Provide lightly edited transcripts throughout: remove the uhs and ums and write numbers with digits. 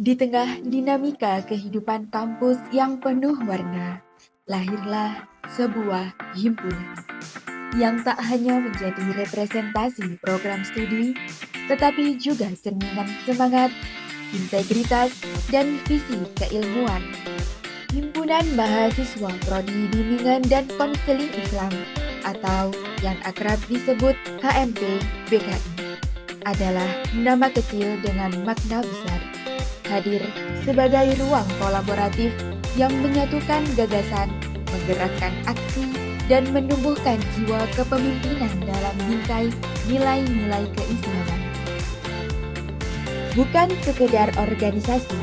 Di tengah dinamika kehidupan kampus yang penuh warna, lahirlah sebuah himpunan yang tak hanya menjadi representasi program studi, tetapi juga cerminan semangat, integritas, dan visi keilmuan. Himpunan Mahasiswa Prodi Bimbingan dan Konseling Islam atau yang akrab disebut HMP BKI adalah nama kecil dengan makna besar. Hadir sebagai ruang kolaboratif yang menyatukan gagasan, menggerakkan aksi, dan menumbuhkan jiwa kepemimpinan dalam bingkai nilai-nilai keislaman. Bukan sekedar organisasi,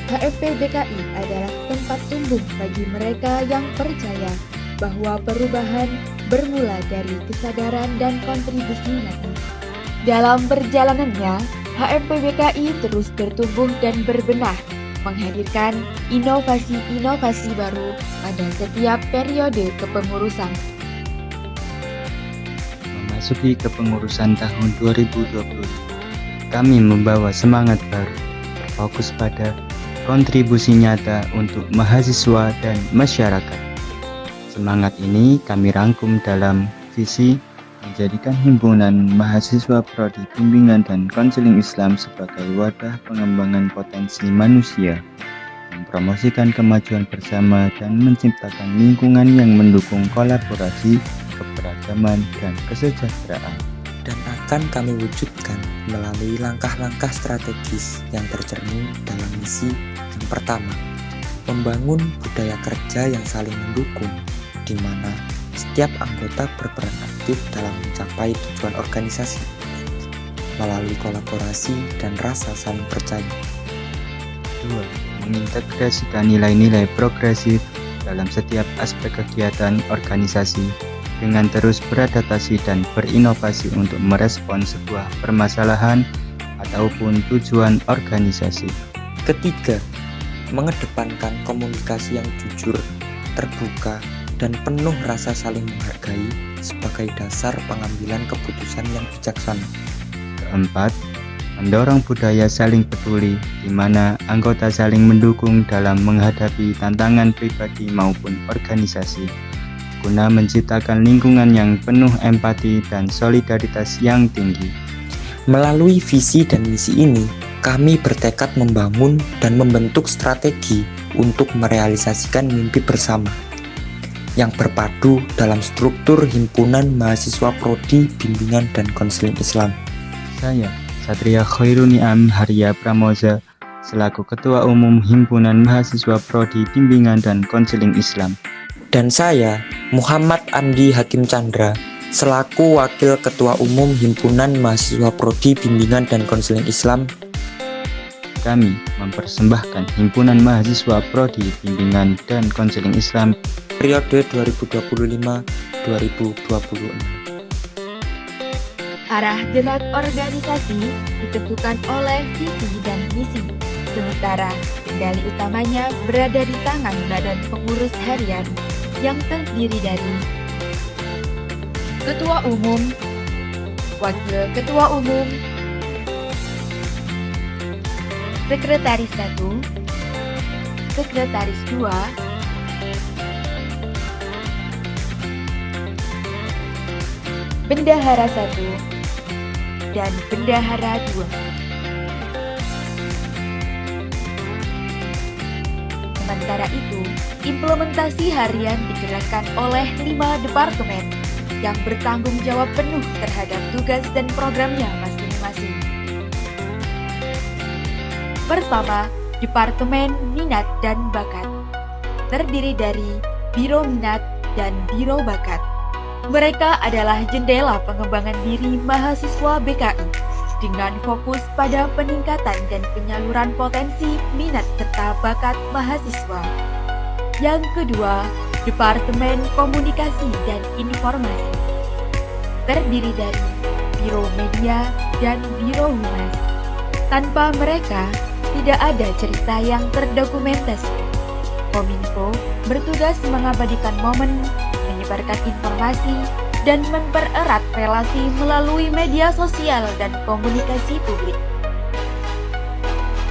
HMP BKI adalah tempat tumbuh bagi mereka yang percaya bahwa perubahan bermula dari kesadaran dan kontribusi nyata. Dalam perjalanannya, HMP BKI terus bertumbuh dan berbenah, menghadirkan inovasi-inovasi baru pada setiap periode kepengurusan. Memasuki kepengurusan tahun 2020, kami membawa semangat baru, fokus pada kontribusi nyata untuk mahasiswa dan masyarakat. Semangat ini kami rangkum dalam visi menjadikan himpunan mahasiswa prodi bimbingan dan konseling Islam sebagai wadah pengembangan potensi manusia, mempromosikan kemajuan bersama dan menciptakan lingkungan yang mendukung kolaborasi, keberagaman, dan kesejahteraan. Dan akan kami wujudkan melalui langkah-langkah strategis yang tercermin dalam misi yang pertama, membangun budaya kerja yang saling mendukung, di mana setiap anggota berperan aktif dalam mencapai tujuan organisasi melalui kolaborasi dan rasa saling percaya. 2. Mengintegrasikan nilai-nilai progresif dalam setiap aspek kegiatan organisasi dengan terus beradaptasi dan berinovasi untuk merespon sebuah permasalahan ataupun tujuan organisasi. Ketiga, mengedepankan komunikasi yang jujur, terbuka, dan penuh rasa saling menghargai sebagai dasar pengambilan keputusan yang bijaksana. Keempat, mendorong budaya saling peduli, di mana anggota saling mendukung dalam menghadapi tantangan pribadi maupun organisasi, guna menciptakan lingkungan yang penuh empati dan solidaritas yang tinggi. Melalui visi dan misi ini, kami bertekad membangun dan membentuk strategi untuk merealisasikan mimpi bersama yang berpadu dalam struktur Himpunan Mahasiswa Prodi Bimbingan dan Konseling Islam. Saya, Satria Khairuniam Haria Pramoza, selaku Ketua Umum Himpunan Mahasiswa Prodi Bimbingan dan Konseling Islam. Dan saya, Muhammad Andi Hakim Chandra, selaku Wakil Ketua Umum Himpunan Mahasiswa Prodi Bimbingan dan Konseling Islam. Kami mempersembahkan Himpunan Mahasiswa Prodi Bimbingan dan Konseling Islam periode 2025-2026. Arah gerak organisasi ditentukan oleh visi dan misi, sementara kendali utamanya berada di tangan badan pengurus harian yang terdiri dari Ketua Umum, Wakil Ketua Umum, Sekretaris 1, Sekretaris 2, Bendahara 1, dan Bendahara 2. Sementara itu, implementasi harian digerakkan oleh 5 departemen yang bertanggung jawab penuh terhadap tugas dan programnya masing-masing. Pertama, Departemen Minat dan Bakat, terdiri dari Biro Minat dan Biro Bakat. Mereka adalah jendela pengembangan diri mahasiswa BKI dengan fokus pada peningkatan dan penyaluran potensi minat serta bakat mahasiswa. Yang kedua, Departemen Komunikasi dan Informasi, terdiri dari Biro Media dan Biro Humas. Tanpa mereka, tidak ada cerita yang terdokumentasi. Kominfo bertugas mengabadikan momen, menyebarkan informasi, dan mempererat relasi melalui media sosial dan komunikasi publik.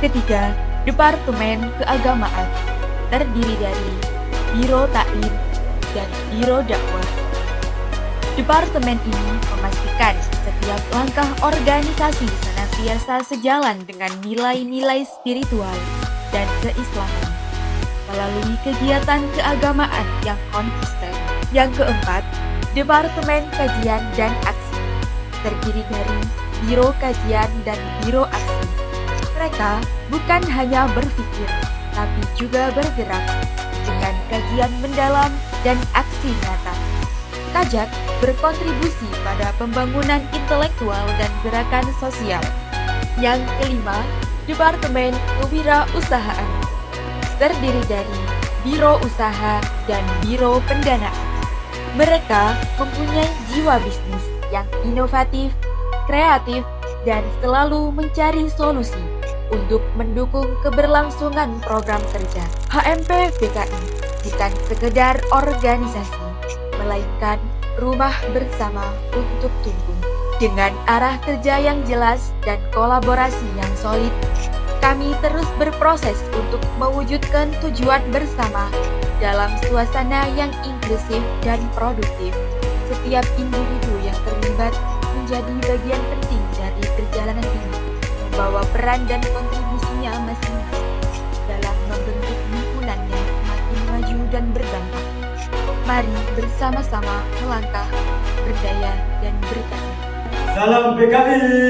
Ketiga, Departemen Keagamaan, terdiri dari Biro Taklim dan Biro Dakwah. Departemen ini memastikan setiap langkah organisasi senantiasa sejalan dengan nilai-nilai spiritual dan keislaman melalui kegiatan keagamaan yang konsisten. Yang keempat, Departemen Kajian dan Aksi, terdiri dari Biro Kajian dan Biro Aksi. Mereka bukan hanya berpikir, tapi juga bergerak dengan kajian mendalam dan aksi nyata. Kajak berkontribusi pada pembangunan intelektual dan gerakan sosial. Yang kelima, Departemen Kewirausahaan, terdiri dari Biro Usaha dan Biro Pendanaan. Mereka mempunyai jiwa bisnis yang inovatif, kreatif, dan selalu mencari solusi untuk mendukung keberlangsungan program kerja. HMP BKI bukan sekedar organisasi, melainkan rumah bersama untuk tumbuh. Dengan arah kerja yang jelas dan kolaborasi yang solid, kami terus berproses untuk mewujudkan tujuan bersama dalam suasana yang inklusif dan produktif. Setiap individu yang terlibat menjadi bagian penting dari perjalanan ini, membawa peran dan kontribusinya masing-masing dalam membentuk lingkungannya makin maju dan berdampak. Mari bersama-sama melangkah, berdaya, dan berkarya. Salam PKI.